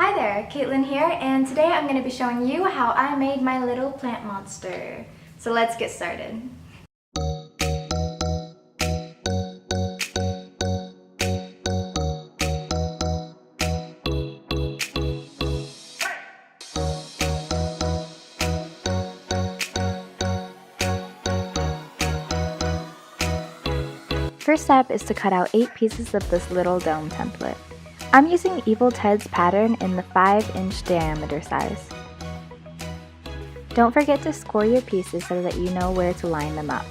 Hi there, Caitlin here, and today I'm going to be showing you how I made my little plant monster. So let's get started. First step is to cut out 8 pieces of this little dome template. I'm using Evil Ted's pattern in the 5-inch diameter size. Don't forget to score your pieces so that you know where to line them up.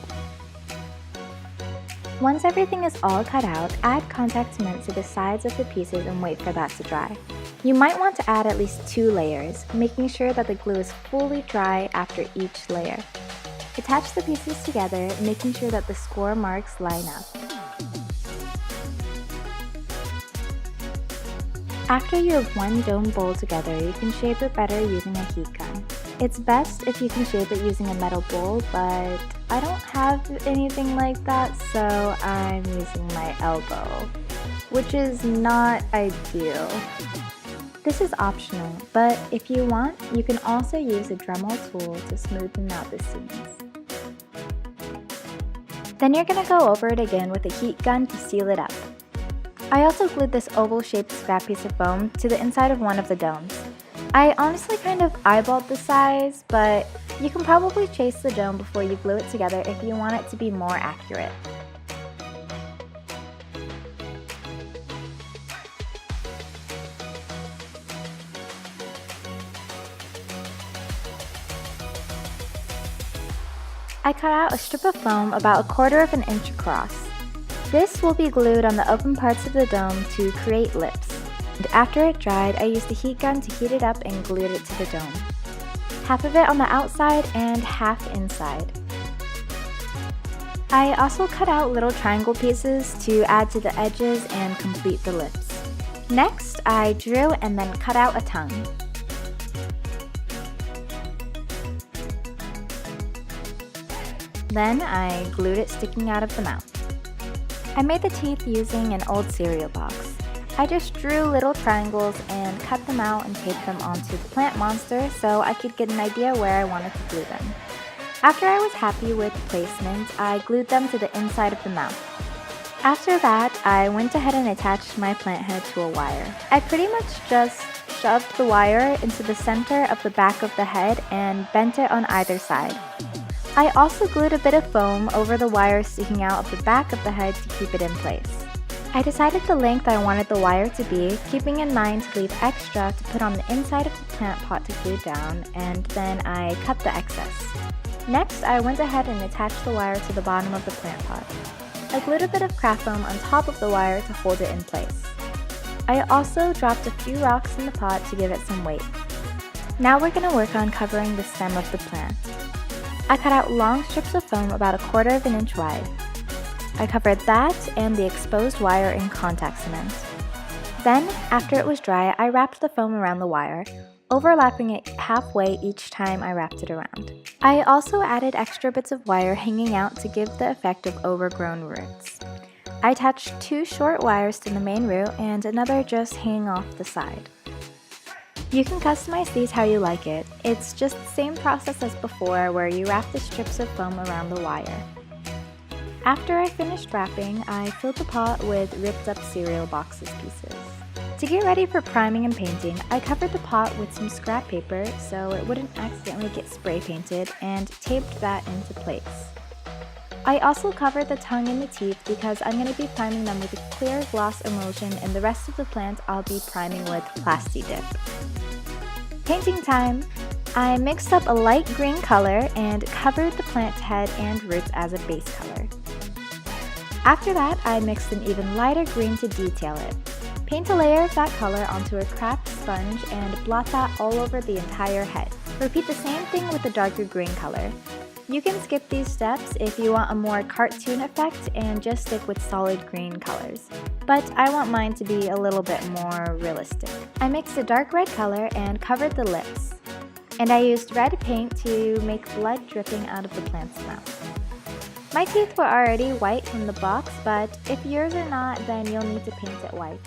Once everything is all cut out, add contact cement to the sides of the pieces and wait for that to dry. You might want to add at least 2 layers, making sure that the glue is fully dry after each layer. Attach the pieces together, making sure that the score marks line up. After you have one dome bowl together, you can shape it better using a heat gun. It's best if you can shape it using a metal bowl, but I don't have anything like that, so I'm using my elbow, which is not ideal. This is optional, but if you want, you can also use a Dremel tool to smoothen out the seams. Then you're going to go over it again with a heat gun to seal it up. I also glued this oval-shaped scrap piece of foam to the inside of one of the domes. I honestly kind of eyeballed the size, but you can probably chase the dome before you glue it together if you want it to be more accurate. I cut out a strip of foam about 1/4 of an inch across. This will be glued on the open parts of the dome to create lips. And after it dried, I used the heat gun to heat it up and glued it to the dome. Half of it on the outside and half inside. I also cut out little triangle pieces to add to the edges and complete the lips. Next, I drew and then cut out a tongue. Then I glued it sticking out of the mouth. I made the teeth using an old cereal box. I just drew little triangles and cut them out and taped them onto the plant monster so I could get an idea where I wanted to glue them. After I was happy with placement, I glued them to the inside of the mouth. After that, I went ahead and attached my plant head to a wire. I pretty much just shoved the wire into the center of the back of the head and bent it on either side. I also glued a bit of foam over the wire sticking out of the back of the head to keep it in place. I decided the length I wanted the wire to be, keeping in mind to leave extra to put on the inside of the plant pot to glue down, and then I cut the excess. Next, I went ahead and attached the wire to the bottom of the plant pot. I glued a bit of craft foam on top of the wire to hold it in place. I also dropped a few rocks in the pot to give it some weight. Now we're going to work on covering the stem of the plant. I cut out long strips of foam about 1/4 of an inch wide. I covered that and the exposed wire in contact cement. Then, after it was dry, I wrapped the foam around the wire, overlapping it halfway each time I wrapped it around. I also added extra bits of wire hanging out to give the effect of overgrown roots. I attached 2 short wires to the main root and another just hanging off the side. You can customize these how you like it. It's just the same process as before where you wrap the strips of foam around the wire. After I finished wrapping, I filled the pot with ripped up cereal boxes pieces. To get ready for priming and painting, I covered the pot with some scrap paper so it wouldn't accidentally get spray painted and taped that into place. I also covered the tongue and the teeth because I'm going to be priming them with a clear gloss emulsion, and the rest of the plant I'll be priming with Plasti Dip. Painting time! I mixed up a light green color and covered the plant head and roots as a base color. After that, I mixed an even lighter green to detail it. Paint a layer of that color onto a craft sponge and blot that all over the entire head. Repeat the same thing with the darker green color. You can skip these steps if you want a more cartoon effect and just stick with solid green colors. But I want mine to be a little bit more realistic. I mixed a dark red color and covered the lips. And I used red paint to make blood dripping out of the plant's mouth. My teeth were already white from the box, but if yours are not, then you'll need to paint it white.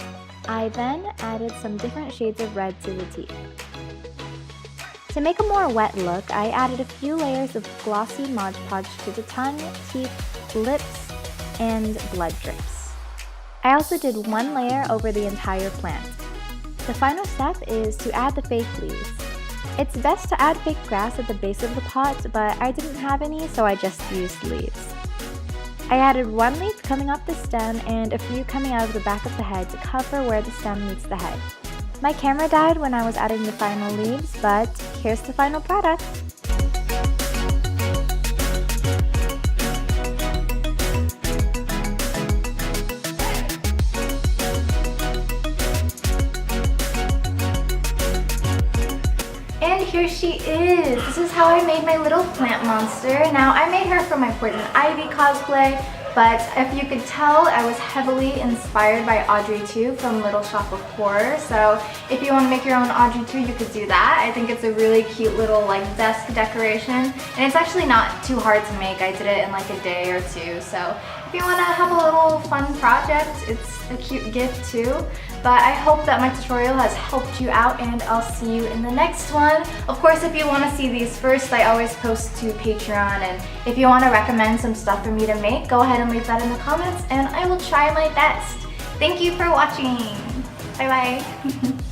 I then added some different shades of red to the teeth. To make a more wet look, I added a few layers of glossy Mod Podge to the tongue, teeth, lips, and blood drips. I also did one layer over the entire plant. The final step is to add the fake leaves. It's best to add fake grass at the base of the pot, but I didn't have any, so I just used leaves. I added one leaf coming off the stem and a few coming out of the back of the head to cover where the stem meets the head. My camera died when I was adding the final leaves, but here's the final product. And here she is! This is how I made my little plant monster. Now, I made her for my Poison Ivy cosplay, but if you could tell, I was heavily inspired by Audrey 2 from Little Shop of Horror. So if you want to make your own Audrey 2, you could do that. I think it's a really cute little desk decoration, and it's actually not too hard to make. I did it in like a day or two. So if you want to have a little fun project, it's a cute gift too. But I hope that my tutorial has helped you out, and I'll see you in the next one. Of course, if you want to see these first, I always post to Patreon, and if you want to recommend some stuff for me to make, go ahead and leave that in the comments, and I will try my best. Thank you for watching. Bye bye.